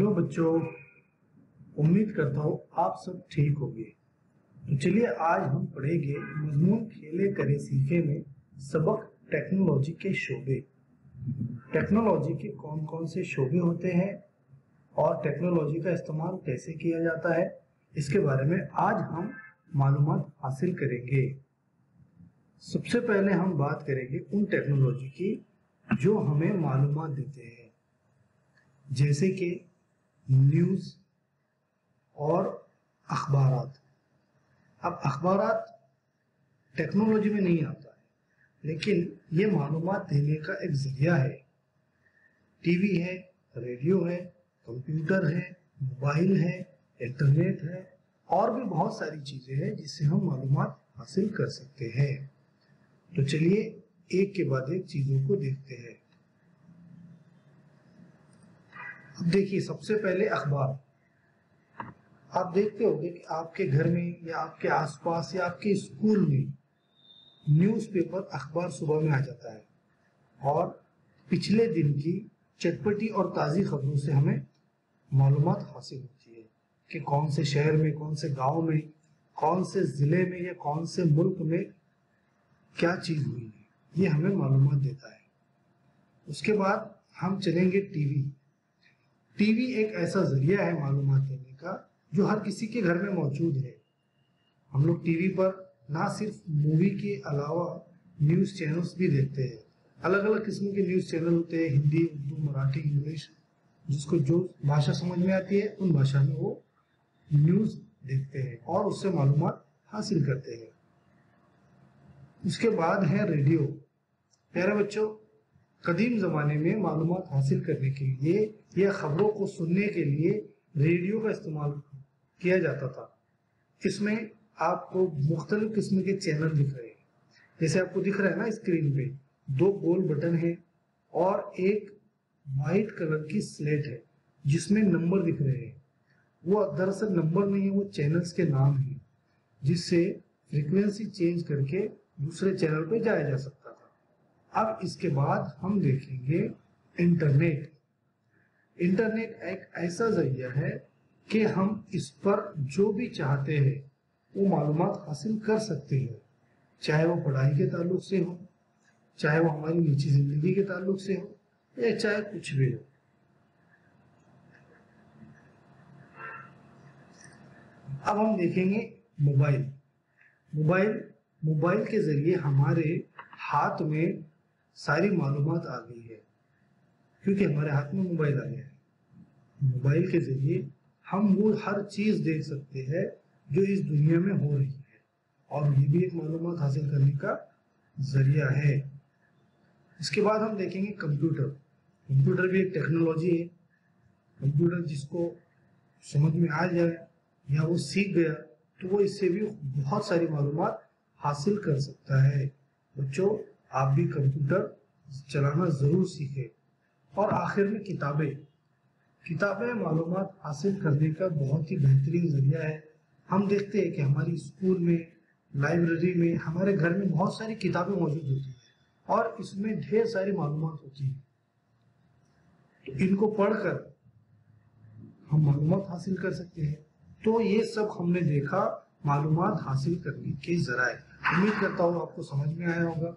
Hello बच्चों, उम्मीद करता हूँ आप सब ठीक होंगे। तो चलिए आज हम पढ़ेंगे मजमून खेले करे सीखे में सबक टेक्नोलॉजी के शोबे। टेक्नोलॉजी के कौन कौन से शोबे होते हैं और टेक्नोलॉजी का इस्तेमाल कैसे किया जाता है, इसके बारे में आज हम मालूमात हासिल करेंगे। सबसे पहले हम बात करेंगे उन टेक्नोलॉजी की जो हमें मालूमात देते हैं, जैसे कि न्यूज़ और अखबारात। अब अखबारात टेक्नोलॉजी में नहीं आता है, लेकिन ये मालूमात देने का एक जरिया है। टीवी है, रेडियो है, कंप्यूटर है, मोबाइल है, इंटरनेट है और भी बहुत सारी चीजें हैं जिससे हम मालूमात हासिल कर सकते हैं। तो चलिए एक के बाद एक चीजों को देखते हैं। अब देखिए, सबसे पहले अखबार। आप देखते होंगे कि आपके घर में या आपके आसपास या आपके स्कूल में न्यूज़पेपर अखबार सुबह में आ जाता है और पिछले दिन की चटपटी और ताज़ी खबरों से हमें मालूमात हासिल होती है कि कौन से शहर में, कौन से गांव में, कौन से ज़िले में या कौन से मुल्क में क्या चीज़ हुई है, ये हमें मालूमात देता है। उसके बाद हम चलेंगे टीवी। टीवी एक ऐसा जरिया है मालूमात देने का जो हर किसी के घर में मौजूद है। हम लोग टीवी पर ना सिर्फ मूवी के अलावा न्यूज़ चैनल्स भी देखते हैं। अलग अलग किस्म के न्यूज़ चैनल होते हैं, हिंदी, उर्दू, मराठी, इंग्लिश, जिसको जो भाषा समझ में आती है उन भाषा में वो न्यूज़ देखते हैं और उससे मालूमात हासिल करते हैं। उसके बाद है रेडियो। प्यारे बच्चों, कदीम ज़माने में मालूमात हासिल करने के लिए या खबरों को सुनने के लिए रेडियो का इस्तेमाल किया जाता था। इसमें आपको मुख्तलिफ किस्म के चैनल दिख रहे हैं, जैसे आपको दिख रहा है ना स्क्रीन पे, दो गोल बटन है और एक वाइट कलर की स्लेट है जिसमें नंबर दिख रहे हैं। वो दरअसल नंबर नहीं है, वो चैनल्स के नाम है, जिससे फ्रीक्वेंसी चेंज करके दूसरे चैनल पे जाया जा सकता था। अब इसके बाद हम देखेंगे इंटरनेट। इंटरनेट एक ऐसा जरिया है कि हम इस पर जो भी चाहते हैं वो मालूमात हासिल कर सकते हैं, चाहे वो पढ़ाई के ताल्लुक से हो, चाहे वो हमारी निजी जिंदगी के ताल्लुक से हो, या चाहे कुछ भी हो। अब हम देखेंगे मोबाइल। मोबाइल के जरिए हमारे हाथ में सारी मालूमात आ गई है, क्योंकि हमारे हाथ में मोबाइल आ गया है। मोबाइल के जरिए हम वो हर चीज देख सकते हैं जो इस दुनिया में हो रही है, और ये भी एक मालूमात हासिल करने का जरिया है। इसके बाद हम देखेंगे कंप्यूटर। कंप्यूटर भी एक टेक्नोलॉजी है। कंप्यूटर जिसको समझ में आ जाए या वो सीख गया तो वो इससे भी बहुत सारी मालूमात हासिल कर सकता है। बच्चों, आप भी कंप्यूटर चलाना जरूर सीखें। और आखिर में किताबें मालूमात हासिल करने का बहुत ही बेहतरीन जरिया है। हम देखते हैं कि हमारी स्कूल में, लाइब्रेरी में, हमारे घर में बहुत सारी किताबें मौजूद होती हैं और इसमें ढेर सारी मालूमात होती है। तो इनको पढ़कर हम मालूमात हासिल कर सकते हैं। तो ये सब हमने देखा मालूमात हासिल करने के जराए। उम्मीद करता हूँ आपको समझ में आया होगा।